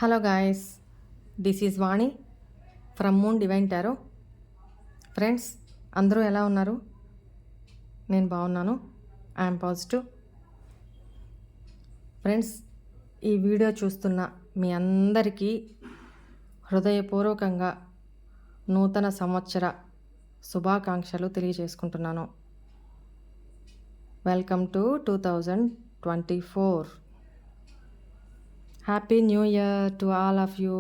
Hello guys, this is Vani from moon divine tarot. Friends, అందరూ ఎలా ఉన్నారు? నేను బాగున్నాను. I'm positive. ఫ్రెండ్స్, ఈ వీడియో చూస్తున్న మీ అందరికీ హృదయపూర్వకంగా నూతన సంవత్సర శుభాకాంక్షలు తెలియజేసుకుంటున్నాను. Welcome to 2024. Happy New Year to all of you.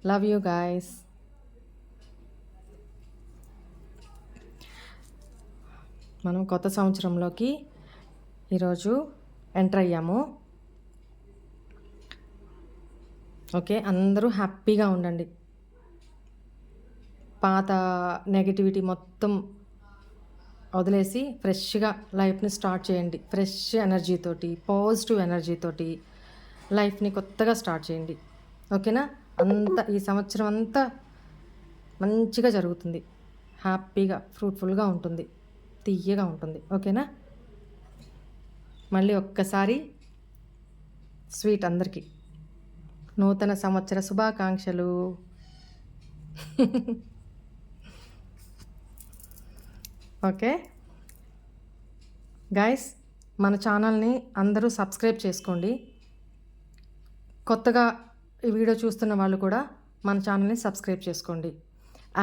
Love you guys. మనం కొత్త సంవత్సరంలోకి ఈరోజు ఎంటర్ అయ్యాము. ఓకే, అందరూ హ్యాపీగా ఉండండి. పాత నెగటివిటీ మొత్తం వదిలేసి ఫ్రెష్గా లైఫ్ని స్టార్ట్ చేయండి. ఫ్రెష్ ఎనర్జీతోటి, పాజిటివ్ ఎనర్జీతోటి లైఫ్ని కొత్తగా స్టార్ట్ చేయండి. ఓకేనా? ఈ సంవత్సరం అంతా మంచిగా జరుగుతుంది. హ్యాపీగా, ఫ్రూట్ఫుల్గా ఉంటుంది, తీయగా ఉంటుంది. ఓకేనా? మళ్ళీ ఒక్కసారి స్వీట్ అందరికీ నూతన సంవత్సర శుభాకాంక్షలు. ఓకే గాయస్, మన ఛానల్ని అందరూ సబ్స్క్రైబ్ చేసుకోండి. కొత్తగా ఈ వీడియో చూస్తున్న వాళ్ళు కూడా మన ఛానల్ని సబ్స్క్రైబ్ చేసుకోండి.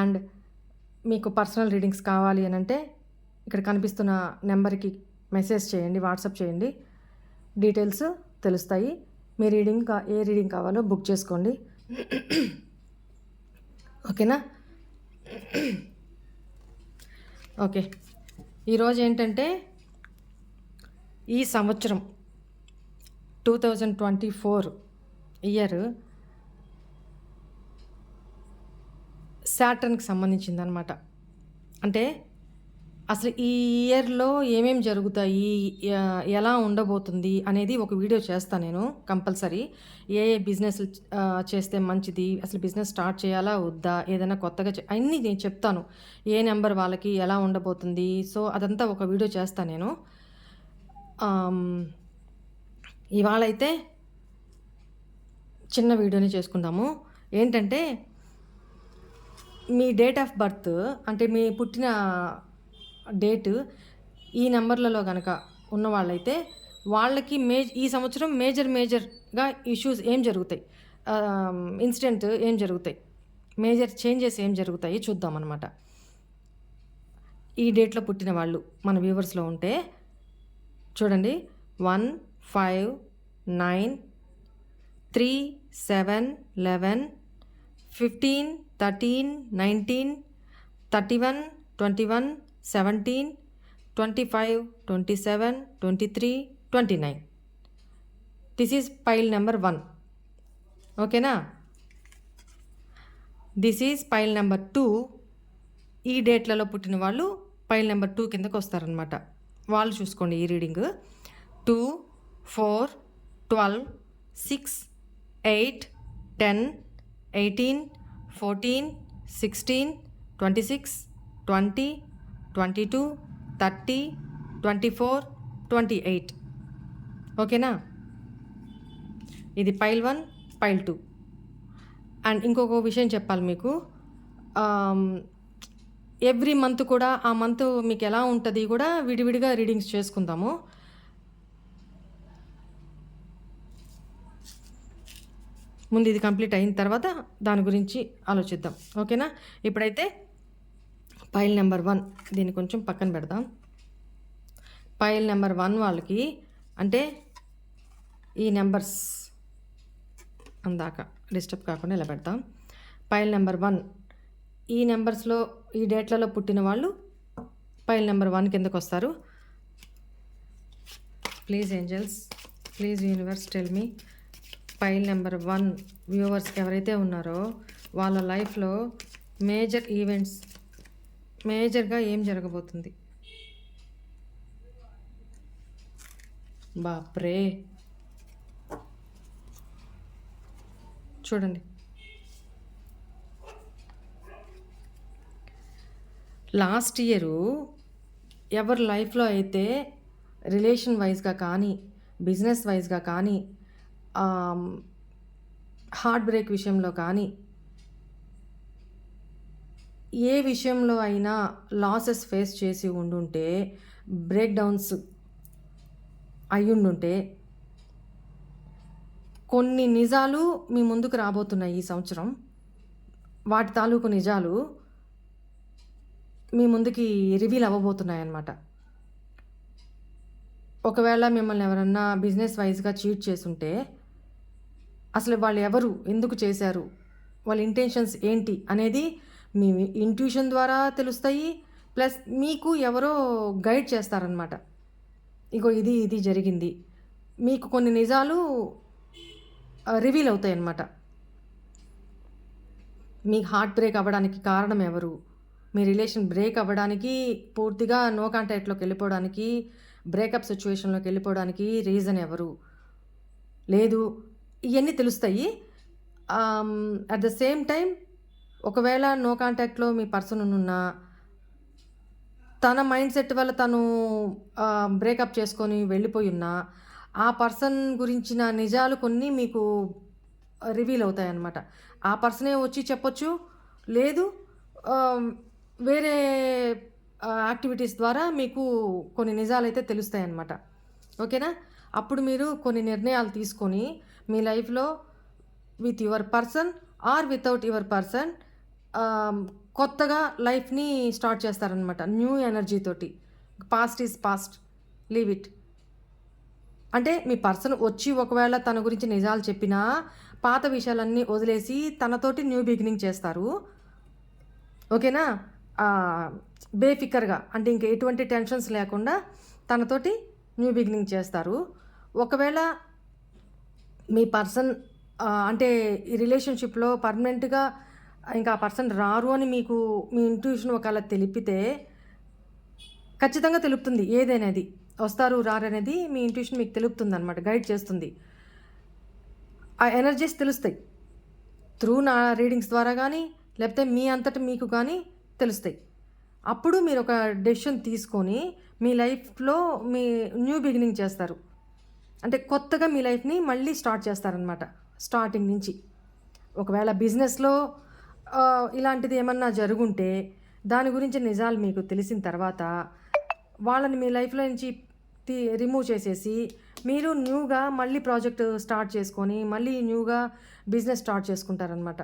అండ్ మీకు పర్సనల్ రీడింగ్స్ కావాలి అని అంటే ఇక్కడ కనిపిస్తున్న నెంబర్కి మెసేజ్ చేయండి, వాట్సాప్ చేయండి. డీటెయిల్స్ తెలుస్తాయి. మీ ఏ రీడింగ్ కావాలో బుక్ చేసుకోండి. ఓకేనా? ఓకే, ఈరోజు ఏంటంటే ఈ సంవత్సరం 2024 ఇయర్ సాటర్న్కి సంబంధించిందనమాట. అంటే అసలు ఈ ఇయర్లో ఏమేమి జరుగుతాయి, ఎలా ఉండబోతుంది అనేది ఒక వీడియో చేస్తాను నేను కంపల్సరీ. ఏ బిజినెస్ చేస్తే మంచిది, అసలు బిజినెస్ స్టార్ట్ చేయాలా వద్దా, ఏదైనా కొత్తగా అన్నీ నేను చెప్తాను. ఏ నెంబర్ వాళ్ళకి ఎలా ఉండబోతుంది, సో అదంతా ఒక వీడియో చేస్తాను నేను. ఇవాళ అయితే చిన్న వీడియోని చేసుకుందాము. ఏంటంటే మీ డేట్ ఆఫ్ బర్త్, అంటే మీ పుట్టిన డేట్ ఈ నెంబర్లలో కనుక ఉన్న వాళ్ళైతే వాళ్ళకి ఈ సంవత్సరం మేజర్గా ఇష్యూస్ ఏం జరుగుతాయి, ఇన్సిడెంట్ ఏం జరుగుతాయి, మేజర్ చేంజెస్ ఏం జరుగుతాయి చూద్దాం అన్నమాట. ఈ డేట్లో పుట్టిన వాళ్ళు మన వ్యూవర్స్లో ఉంటే చూడండి. 1, 5, 9, 3, 7, 11, 15, 13, 19, 31, 21, 17, 25, 27, 23, 29. This is pile number 1. ఓకేనా? This is pile number 2. ఈ డేట్లలో పుట్టిన వాళ్ళు పైల్ నెంబర్ 2 కిందకు వస్తారనమాట. వాళ్ళు చూసుకోండి ఈ రీడింగ్. 2, 4, 12, 6, 8, 10, 18, 14, 16, 26, 20, 22, 30, 24, 28. ఓకేనా? ఇది పైల్ 1, పైల్ 2. అండ్ ఇంకొక విషయం చెప్పాలి మీకు. ఎవ్రీ మంత్ కూడా ఆ మంత్ మీకు ఎలా ఉంటుంది కూడా విడివిడిగా రీడింగ్స్ చేసుకుందాము. ముందు ఇది కంప్లీట్ అయిన తర్వాత దాని గురించి ఆలోచిద్దాం. ఓకేనా? ఇప్పుడైతే పైల్ నెంబర్ 1 దీన్ని కొంచెం పక్కన పెడదాం. పైల్ నెంబర్ 1 వాళ్ళకి అంటే ఈ నెంబర్స్ అందాక డిస్టర్బ్ కాకుండా ఇలా పెడతాం. పైల్ నెంబర్ 1 ఈ నెంబర్స్లో ఈ డేట్లలో పుట్టిన వాళ్ళు పైల్ నెంబర్ 1 కిందకు వస్తారు. Please angels, please universe tell me pile number 1 viewers ఎవరైతే ఉన్నారో వాళ్ళ లైఫ్లో మేజర్ ఈవెంట్స్, మేజర్గా ఏం జరగబోతుంది. బాప్రే, చూడండి. లాస్ట్ ఇయరు ఎవరి లైఫ్లో అయితే రిలేషన్ వైజ్గా కానీ, బిజినెస్ వైజ్గా కానీ, హార్ట్ బ్రేక్ విషయంలో కానీ, ఏ విషయంలో అయినా లాసెస్ ఫేస్ చేసి ఉండుంటే, బ్రేక్ డౌన్స్ అయ్యుండుంటే, కొన్ని నిజాలు మీ ముందుకు రాబోతున్నాయి ఈ సంవత్సరం. వాటి తాలూకు నిజాలు మీ ముందుకి రివీల్ అవ్వబోతున్నాయన్నమాట. ఒకవేళ మిమ్మల్ని ఎవరన్నా బిజినెస్ వైజ్‌గా చీట్ చేసుంటే, అసలు వాళ్ళు ఎవరు? ఎందుకు చేశారు? వాళ్ళ ఇంటెన్షన్స్ ఏంటి? అనేది మీ ఇంట్యూషన్ ద్వారా తెలుస్తాయి. ప్లస్ మీకు ఎవరో గైడ్ చేస్తారనమాట. ఇగో ఇది జరిగింది. మీకు కొన్ని నిజాలు రివీల్ అవుతాయన్నమాట. మీ హార్ట్ బ్రేక్ అవ్వడానికి కారణం ఎవరు? మీ రిలేషన్ బ్రేక్ అవ్వడానికి, పూర్తిగా నో కాంటాక్ట్‌లోకి వెళ్ళిపోవడానికి, బ్రేకప్ సిచ్యువేషన్‌లోకి వెళ్ళిపోవడానికి రీజన్ ఎవరు? లేదు, ఇయన్నీ తెలుస్తాయి. అట్ ద సేమ్ టైమ్ ఒకవేళ నో కాంటాక్ట్‌లో మీ పర్సన్ ఉన్నా, తన మైండ్ సెట్ వల్ల తను బ్రేకప్ చేసుకొని వెళ్ళిపోయున్నా, ఆ పర్సన్ గురించిన నిజాలు కొన్ని మీకు రివీల్ అవుతాయన్నమాట. ఆ పర్సనే వచ్చి చెప్పొచ్చు. లేదు, వేరే యాక్టివిటీస్ ద్వారా మీకు కొన్ని నిజాలైతే తెలుస్తాయన్నమాట. ఓకేనా? అప్పుడు మీరు కొన్ని నిర్ణయాలు తీసుకొని మీ లైఫ్‌లో with your person are without your person కొత్తగా లైఫ్‌ని స్టార్ట్ చేస్తారనమాట. న్యూ ఎనర్జీ తోటి. Past is past. Leave it. అంటే మీ పర్సన్ వచ్చి ఒకవేళ తన గురించి నిజాలు చెప్పినా, పాత విషయాలన్నీ వదిలేసి తనతోటి న్యూ బిగినింగ్ చేస్తారు. ఓకేనా? బేఫికర్‌గా, అంటే ఇంక ఎటువంటి టెన్షన్స్ లేకుండా తనతోటి న్యూ బిగినింగ్ చేస్తారు. ఒకవేళ మీ పర్సన్ అంటే ఈ రిలేషన్‌షిప్‌లో పర్మనెంట్‌గా ఇంకా ఆ పర్సన్ రారు అని మీకు మీ ఇంట్యూషన్ ఒకవేళ తెలిపితే, ఖచ్చితంగా తెలుపుతుంది ఏదనేది. వస్తారు, రారనేది మీ ఇంట్యూషన్ మీకు తెలుపుతుందనమాట. గైడ్ చేస్తుంది. ఆ ఎనర్జీస్ తెలుస్తాయి. త్రూ నా రీడింగ్స్ ద్వారా గానీ, లేకపోతే మీ అంతట మీకు కానీ తెలుస్తాయి. అప్పుడు మీరు ఒక డెసిషన్ తీసుకొని మీ లైఫ్‌లో మీ న్యూ బిగినింగ్ చేస్తారు. అంటే కొత్తగా మీ లైఫ్‌ని మళ్ళీ స్టార్ట్ చేస్తారనమాట. స్టార్టింగ్ నుంచి. ఒకవేళ బిజినెస్‌లో ఇలాంటిది ఏమన్నా జరుగుంటే, దాని గురించి నిజాలు మీకు తెలిసిన తర్వాత, వాళ్ళని మీ లైఫ్‌లో నుంచి రిమూవ్ చేసేసి, మీరు న్యూగా మళ్ళీ ప్రాజెక్ట్ స్టార్ట్ చేసుకొని, మళ్ళీ న్యూగా బిజినెస్ స్టార్ట్ చేసుకుంటారనమాట.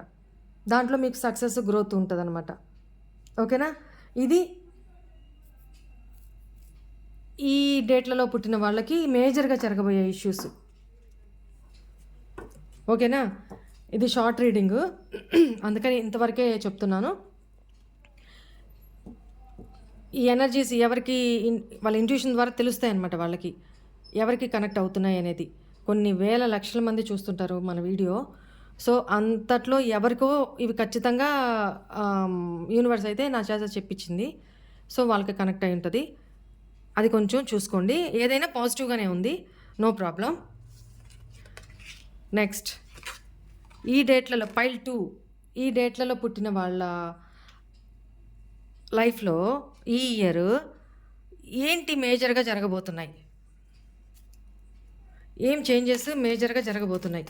దాంట్లో మీకు సక్సెస్, గ్రోత్ ఉంటదనమాట. ఓకేనా? ఇది ఈ డేట్లలో పుట్టిన వాళ్ళకి మేజర్‌గా జరగబోయే ఇష్యూస్. ఓకేనా? ఇది షార్ట్ రీడింగు. అందుకని ఇంతవరకే చెప్తున్నాను. ఈ ఎనర్జీస్ ఎవరికి వాళ్ళ ఇంట్యూషన్ ద్వారా తెలుస్తాయన్నమాట వాళ్ళకి. ఎవరికి కనెక్ట్ అవుతున్నాయి అనేది. కొన్ని వేల లక్షల మంది చూస్తుంటారు మన వీడియో. సో, అంతట్లో ఎవరికో ఇవి ఖచ్చితంగా యూనివర్స్ అయితే నా చేత చెప్పించింది. సో, వాళ్ళకి కనెక్ట్ అయి ఉంటది. అది కొంచెం చూసుకోండి. ఏదైనా పాజిటివ్‌గానే ఉంది. No problem. నెక్స్ట్, ఈ డేట్లలో పైల్ 2 ఈ డేట్లలో పుట్టిన వాళ్ళ లైఫ్‌లో ఈ ఇయర్ ఏంటి మేజర్‌గా జరగబోతున్నాయి? ఏం చేంజెస్ మేజర్‌గా జరగబోతున్నాయి?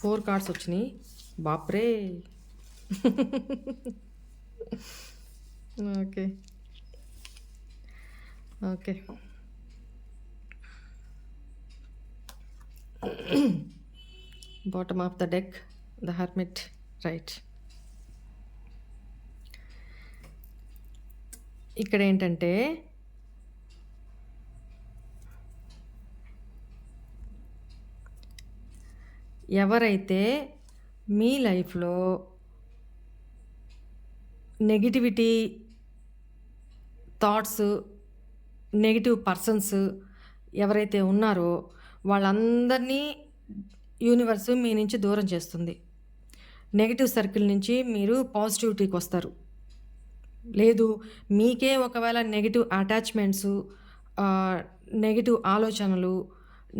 4 కార్డ్స్ వచ్చినాయి. బాప్రే! Okay. Okay. Bottom of the deck, the hermit, right. ఇక్కడ ఏంటంటే, ఎవరైతే మీ లైఫ్‌లో నెగటివిటీ థాట్స్, నెగటివ్ పర్సన్స్ ఎవరైతే ఉన్నారో వాళ్ళందరినీ యూనివర్స్ మీ నుంచి దూరం చేస్తుంది. నెగటివ్ సర్కిల్ నుంచి మీరు పాజిటివిటీకి వస్తారు. లేదు, మీకే ఒకవేళ నెగటివ్ అటాచ్మెంట్స్, నెగటివ్ ఆలోచనలు,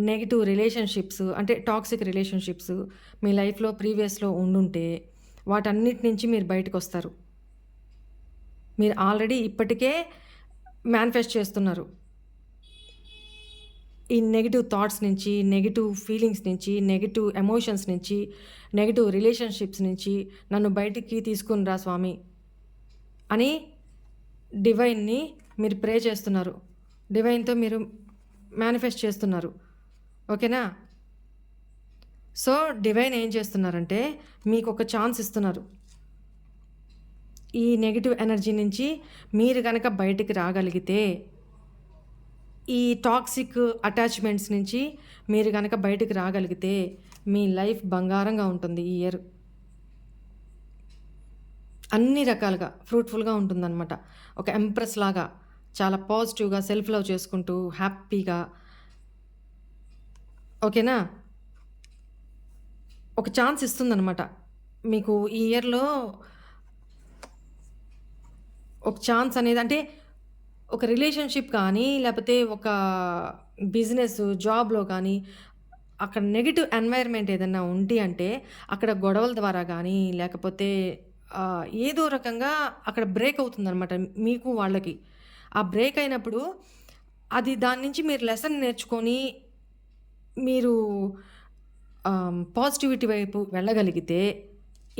నెగటివ్ రిలేషన్షిప్స్, అంటే టాక్సిక్ రిలేషన్షిప్స్ మీ లైఫ్‌లో ప్రీవియస్‌లో ఉండుంటే, వాటన్నిటి నుంచి మీరు బయటకు వస్తారు. మీరు ఆల్రెడీ ఇప్పటికే మేనిఫెస్ట్ చేస్తున్నారు. ఈ నెగెటివ్ థాట్స్ నుంచి, నెగెటివ్ ఫీలింగ్స్ నుంచి, నెగెటివ్ ఎమోషన్స్ నుంచి, నెగెటివ్ రిలేషన్షిప్స్ నుంచి నన్ను బయటికి తీసుకుని రా స్వామి అని డివైన్ని మీరు ప్రే చేస్తున్నారు. డివైన్తో మీరు మేనిఫెస్ట్ చేస్తున్నారు. ఓకేనా? సో డివైన్ ఏం చేస్తున్నారంటే మీకు ఒక ఛాన్స్ ఇస్తున్నారు. ఈ నెగటివ్ ఎనర్జీ నుంచి మీరు కనుక బయటికి రాగలిగితే, ఈ టాక్సిక్ అటాచ్మెంట్స్ నుంచి మీరు కనుక బయటికి రాగలిగితే మీ లైఫ్ బంగారంగా ఉంటుంది. ఈ ఇయర్ అన్ని రకాలుగా ఫ్రూట్ఫుల్గా ఉంటుందన్నమాట. ఒక ఎంప్రెస్ లాగా చాలా పాజిటివ్గా సెల్ఫ్ లవ్ చేసుకుంటూ హ్యాపీగా. ఓకేనా? ఒక ఛాన్స్ ఇస్తుందన్నమాట మీకు ఈ ఇయర్లో. ఒక ఛాన్స్ అనేది అంటే ఒక రిలేషన్షిప్ కానీ, లేకపోతే ఒక బిజినెస్ జాబ్లో కానీ అక్కడ నెగిటివ్ ఎన్వైర్న్మెంట్ ఏదన్నా ఉంది అంటే అక్కడ గొడవల ద్వారా కానీ, లేకపోతే ఏదో రకంగా అక్కడ బ్రేక్ అవుతుందన్నమాట మీకు వాళ్ళకి. ఆ బ్రేక్ అయినప్పుడు అది దాని నుంచి మీరు లెసన్ నేర్చుకొని మీరు పాజిటివిటీ వైపు వెళ్ళగలిగితే,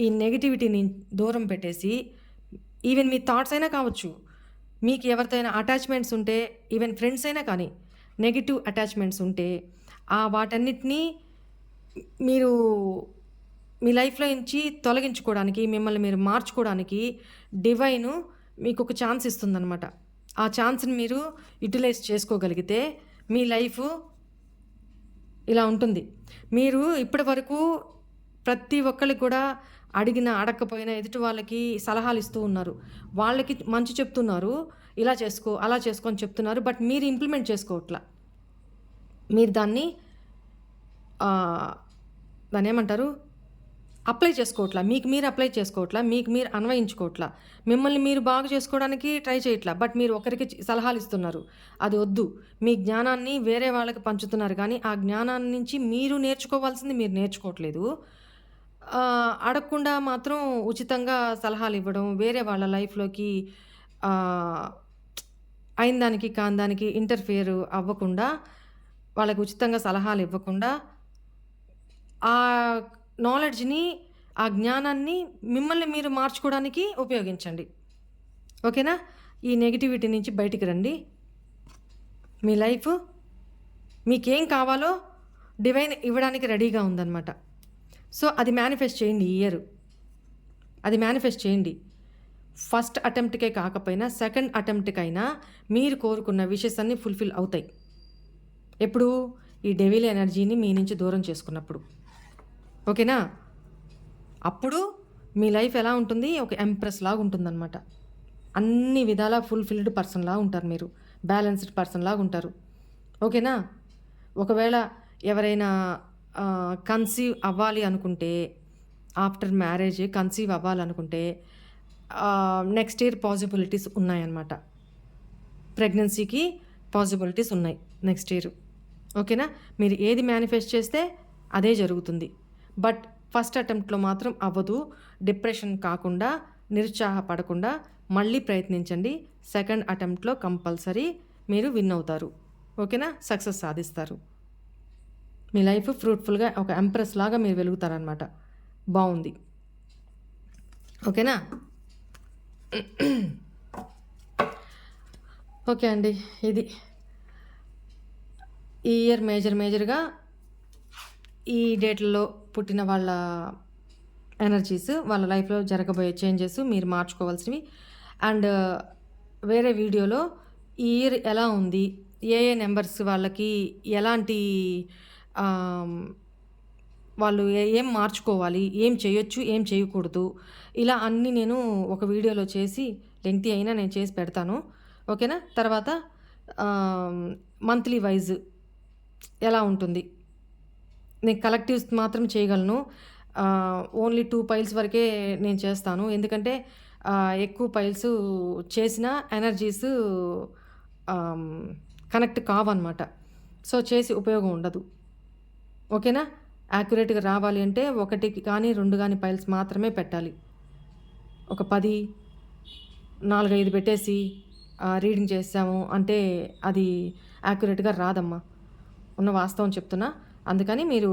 ఈ నెగిటివిటీని దూరం పెట్టేసి, ఈవెన్ మీ థాట్స్ అయినా కావచ్చు, మీకు ఎవరితో అయినా అటాచ్మెంట్స్ ఉంటే, ఈవెన్ ఫ్రెండ్స్ అయినా కానీ నెగిటివ్ అటాచ్మెంట్స్ ఉంటే వాటన్నిటినీ మీరు మీ లైఫ్లో నుంచి తొలగించుకోవడానికి, మిమ్మల్ని మీరు మార్చుకోవడానికి డివైను మీకు ఒక ఛాన్స్ ఇస్తుందన్నమాట. ఆ ఛాన్స్ని మీరు యూటిలైజ్ చేసుకోగలిగితే మీ లైఫ్ ఇలా ఉంటుంది. మీరు ఇప్పటి వరకు ప్రతి ఒక్కరికి కూడా అడిగినా అడగకపోయినా ఎదుటి వాళ్ళకి సలహాలు ఇస్తూ ఉన్నారు. వాళ్ళకి మంచి చెప్తున్నారు, ఇలా చేసుకో అలా చేసుకో అని చెప్తున్నారు. బట్ మీరు ఇంప్లిమెంట్ చేసుకోవట్లా. మీరు దాన్ని ఏమంటారు, అప్లై చేసుకోవట్లా. మీకు మీరు అప్లై చేసుకోవట్లా, మీకు మీరు అన్వయించుకోవట్లా, మిమ్మల్ని మీరు బాగు చేసుకోవడానికి ట్రై చేయట్లా. బట్ మీరు ఒకరికి సలహాలు ఇస్తున్నారు, అది వద్దు. మీ జ్ఞానాన్ని వేరే వాళ్ళకి పంచుతున్నారు, కానీ ఆ జ్ఞానాన్ని నుంచి మీరు నేర్చుకోవాల్సింది మీరు నేర్చుకోవట్లేదు. అడగకుండా మాత్రం ఉచితంగా సలహాలు ఇవ్వడం, వేరే వాళ్ళ లైఫ్లోకి అయిన దానికి కాని దానికి ఇంటర్ఫియర్ అవ్వకుండా, వాళ్ళకి ఉచితంగా సలహాలు ఇవ్వకుండా ఆ నాలెడ్జ్ని, ఆ జ్ఞానాన్ని మిమ్మల్ని మీరు మార్చుకోవడానికి ఉపయోగించండి. ఓకేనా? ఈ నెగిటివిటీ నుంచి బయటికి రండి. మీ లైఫ్ మీకేం కావాలో డివైన్ ఇవ్వడానికి రెడీగా ఉందన్నమాట. సో అది మేనిఫెస్ట్ చేయండి. ఈ ఇయర్ అది మేనిఫెస్ట్ చేయండి. ఫస్ట్ అటెంప్ట్కే కాకపోయినా సెకండ్ అటెంప్ట్కైనా మీరు కోరుకున్న విషెస్ అన్నీ ఫుల్ఫిల్ అవుతాయి. ఎప్పుడు? ఈ డెవిల్ ఎనర్జీని మీ నుంచి దూరం చేసుకున్నప్పుడు. ఓకేనా? అప్పుడు మీ లైఫ్ ఎలా ఉంటుంది? ఒక ఎంప్రెస్ లాగా ఉంటుందన్నమాట. అన్ని విధాలా ఫుల్ఫిల్డ్ పర్సన్ లాగా ఉంటారు. మీరు బ్యాలెన్స్డ్ పర్సన్ లాగా ఉంటారు. ఓకేనా? ఒకవేళ ఎవరైనా కన్సీవ్ అవ్వాలి అనుకుంటే, ఆఫ్టర్ మ్యారేజ్ కన్సీవ్ అవ్వాలనుకుంటే నెక్స్ట్ ఇయర్ పాసిబిలిటీస్ ఉన్నాయన్నమాట. ప్రెగ్నెన్సీకి పాసిబిలిటీస్ ఉన్నాయి నెక్స్ట్ ఇయర్. ఓకేనా? మీరు ఏది మేనిఫెస్ట్ చేస్తే అదే జరుగుతుంది. బట్ ఫస్ట్ అటెంప్ట్లో మాత్రం అవ్వదు. డిప్రెషన్ కాకుండా, నిరుత్సాహపడకుండా మళ్ళీ ప్రయత్నించండి. సెకండ్ అటెంప్ట్లో కంపల్సరీ మీరు విన్ అవుతారు. ఓకేనా? సక్సెస్ సాధిస్తారు. మీ లైఫ్ ఫ్రూట్ఫుల్గా ఒక ఎంప్రెస్ లాగా మీరు వెలుగుతారనమాట. బాగుంది. ఓకేనా? ఓకే అండి, ఇది ఈ ఇయర్ మేజర్గా ఈ డేట్లలో పుట్టిన వాళ్ళ ఎనర్జీస్, వాళ్ళ లైఫ్లో జరగబోయే చేంజెస్ మీరు మార్చుకోవాల్సినవి. అండ్ వేరే వీడియోలో ఈ ఇయర్ ఎలా ఉంది, ఏ నెంబర్స్ వాళ్ళకి ఎలాంటి వాళ్ళు ఏం మార్చుకోవాలి, ఏం చేయొచ్చు, ఏం చేయకూడదు, ఇలా అన్నీ నేను ఒక వీడియోలో చేసి, లెంగ్తీ అయినా నేను చేసి పెడతాను. ఓకేనా? తర్వాత మంత్లీ వైజ్ ఎలా ఉంటుంది, నేను కలెక్టివ్స్ మాత్రం చేయగలను. ఓన్లీ 2 పైల్స్ వరకే నేను చేస్తాను. ఎందుకంటే ఎక్కువ పైల్స్ చేసిన ఎనర్జీస్ కనెక్ట్ కావన్నమాట. సో చేసి ఉపయోగం ఉండదు. ఓకేనా? యాక్యురేట్గా రావాలి అంటే 1 కానీ 2 కానీ పైల్స్ మాత్రమే పెట్టాలి. ఒక 10, 4, 5 పెట్టేసి రీడింగ్ చేసాము అంటే అది యాక్యురేట్గా రాదమ్మా. ఉన్న వాస్తవం చెప్తున్నా. అందుకని మీరు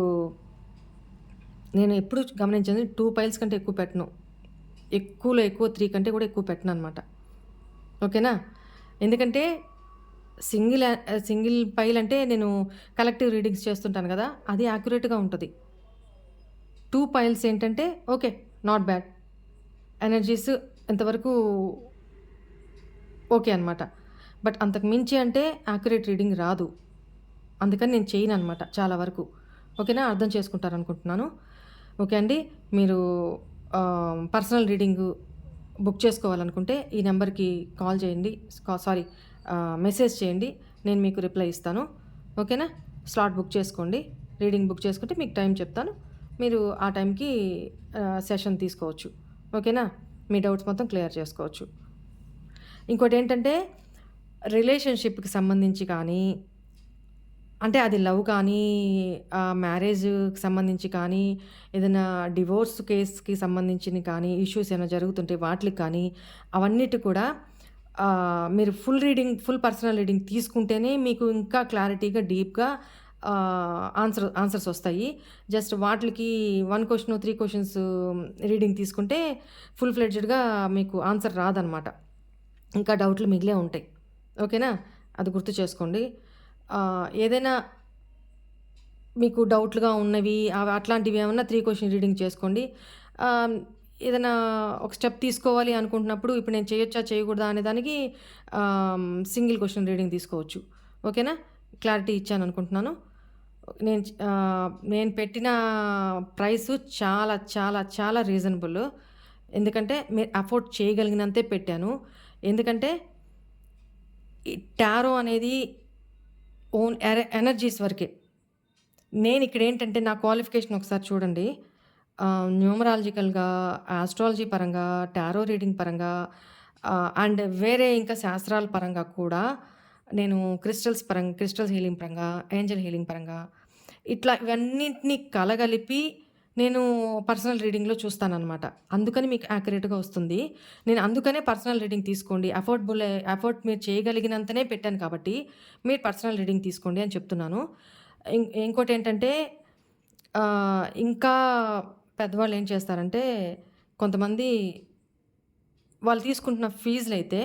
నేను ఎప్పుడు గమనించింది 2 పైల్స్ కంటే ఎక్కువ పెట్టను. ఎక్కువలో ఎక్కువ 3 కంటే కూడా ఎక్కువ పెట్టననమాట. ఓకేనా? ఎందుకంటే సింగిల్ పైల్ అంటే నేను కలెక్టివ్ రీడింగ్స్ చేస్తుంటాను గదా! అది యాక్యురేట్‌గా ఉంటది. 2 పైల్స్ ఏంటంటే ఓకే. Not bad. ఎనర్జీస్ ఎంతవరకు ఓకే అనమాట. బట్ అంతకు మించి అంటే యాక్యురేట్ రీడింగ్ రాదు. అందుకని నేను చేయననమాట చాలా వరకు. ఓకేనా? అర్థం చేసుకుంటారనుకుంటున్నాను. ఓకే అండి. మీరు పర్సనల్ రీడింగు బుక్ చేసుకోవాలనుకుంటే ఈ నెంబర్‌కి కాల్ చేయండి. సారీ మెసేజ్ చేయండి. నేను మీకు రిప్లై ఇస్తాను. ఓకేనా? స్లాట్ బుక్ చేసుకోండి. రీడింగ్ బుక్ చేసుకుంటే మీకు టైం చెప్తాను. మీరు ఆ టైంకి సెషన్ తీసుకోవచ్చు. ఓకేనా? మీ డౌట్స్ మొత్తం క్లియర్ చేసుకోవచ్చు. ఇంకోటేంటంటే రిలేషన్‌షిప్‌కి సంబంధించి కానీ, అంటే అది లవ్ కానీ, మ్యారేజ్‌కి సంబంధించి కానీ, ఏదైనా డివోర్స్ కేస్‌కి సంబంధించినయి కానీ, ఇష్యూస్ ఏమైనా జరుగుతుంటే వాటిలికి కానీ, అవన్నిటి కూడా మీరు ఫుల్ పర్సనల్ రీడింగ్ తీసుకుంటేనే మీకు ఇంకా క్లారిటీగా, డీప్‌గా ఆన్సర్స్ ఒస్తాయి. జస్ట్ వాటిలికి 1 క్వెషను, 3 క్వెషన్స్ రీడింగ్ తీసుకుంటే ఫుల్ ఫ్లెడ్జ్డ్‌గా మీకు ఆన్సర్ రాదనమాట. ఇంకా డౌట్లు మిగిలే ఉంటాయి. ఓకేనా? అది గుర్తు చేసుకోండి. ఏదైనా మీకు డౌట్‌లుగా ఉన్నవి అట్లాంటివి ఏమన్నా 3 క్వెషన్ రీడింగ్ చేసుకోండి. ఆహ్, ఏదైనా ఒక స్టెప్ తీసుకోవాలి అనుకుంటున్నప్పుడు ఇప్పుడు నేను చేయొచ్చా? చేయకూడదా? అనే దానికి సింగిల్ క్వెషన్ రీడింగ్ తీసుకోవచ్చు. ఓకేనా? క్లారిటీ ఇచ్చాననుకుంటున్నాను. నేను పెట్టిన ప్రైసు చాలా, చాలా, చాలా రీజనబుల్. ఎందుకంటే మీరు అఫోర్డ్ చేయగలిగినంతే పెట్టాను. ఎందుకంటే ఈ టారో అనేది ఓన్ ఎనర్జీస్ వరకే. నేనిక్కడేంటంటే నా క్వాలిఫికేషన్ ఒకసారి చూడండి. న్యూమరాలజికల్‌గా, ఆస్ట్రాలజీ పరంగా, టారో రీడింగ్ పరంగా అండ్ వేరే ఇంకా శాస్త్రాల పరంగా కూడా నేను క్రిస్టల్స్ హీలింగ్ పరంగా, ఏంజెల్ హీలింగ్ పరంగా ఇట్లా ఇవన్నిటిని కలగలిపి నేను పర్సనల్ రీడింగ్‌లో చూస్తాననమాట. అందుకని మీకు యాక్యురేట్‌గా వస్తుంది. నేను అందుకనే పర్సనల్ రీడింగ్ తీసుకోండి. ఎఫర్ట్ మీరు చేయగలిగినంతనే పెట్టాను కాబట్టి, మీరు పర్సనల్ రీడింగ్ తీసుకోండి అని చెప్తున్నాను. ఇంకోటేంటంటే ఇంకా పెద్దవాళ్ళు ఏం చేస్తారంటే, కొంతమంది వాళ్ళు తీసుకుంటున్న ఫీజులైతే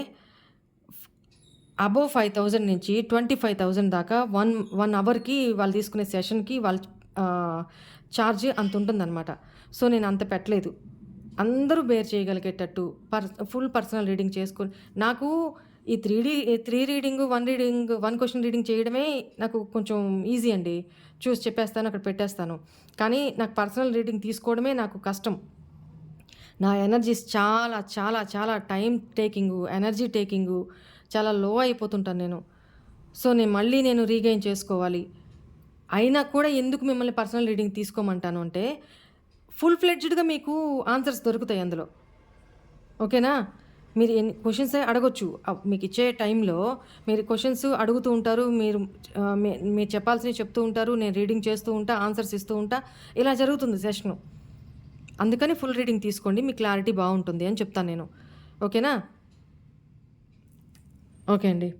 అబోవ్ 5,000 నుంచి 25,000 దాకా 1 అవర్‌కి వాళ్ళు తీసుకునే సెషన్‌కి వాళ్ళు ఛార్జ్ అంతుంటుందనమాట. సో, నేను అంత పెట్టలేదు. అందరూ బేర్ చేయగలిగేటట్టు ఫుల్ పర్సనల్ రీడింగ్ చేసుకొని నాకు ఈ 3 రీడింగు, 1 క్వెషన్ రీడింగ్ చేయడమే నాకు కొంచెం ఈజీ అండి. చూసి చెప్పేస్తాను, అక్కడ పెట్టేస్తాను. కానీ నాకు పర్సనల్ రీడింగ్ తీసుకోవడమే నాకు కష్టం. నా ఎనర్జీస్ చాలా, చాలా, చాలా టైమ్ టేకింగు, ఎనర్జీ టేకింగు చాలా లో అయిపోతుంటాను నేను. సో, నేను రీగెయిన్ చేసుకోవాలి. అయినా కూడా ఎందుకు మిమ్మల్ని పర్సనల్ రీడింగ్ తీసుకోమంటాను అంటే, ఫుల్ ఫ్లెడ్జ్డ్‌గా మీకు ఆన్సర్స్ దొరుకుతాయి అందులో. ఓకేనా? మీరు ఎన్ని క్వెషన్సే అడగొచ్చు. మీకిచ్చే టైంలో మీరు క్వెషన్స్ అడుగుతూ ఉంటారు. మీరు చెప్పాల్సినవి చెప్తూ ఉంటారు. నేను రీడింగ్ చేస్తూ ఉంటా, ఆన్సర్స్ ఇస్తూ ఉంటా. ఇలా జరుగుతుంది సెషను. అందుకని ఫుల్ రీడింగ్ తీసుకోండి. మీ క్లారిటీ బావుంటుంది అని చెప్తాను నేను. ఓకేనా? ఓకే అండి.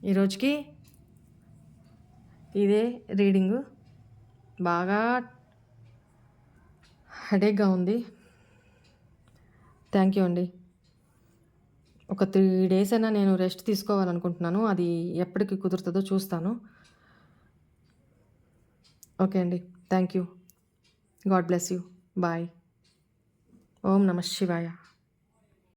ఈరోజుకి ఇదే రీడింగు. బాగా హెడేక్‌గా ఉంది. థ్యాంక్ యూ అండి. ఒక 3 డేస్ అయినా నేను రెస్ట్ తీసుకోవాలనుకుంటున్నాను. అది ఎప్పటికి కుదురుతదో చూస్తాను. ఓకే అండి. Thank you. God bless you. Bye. ఓం నమః శివాయ.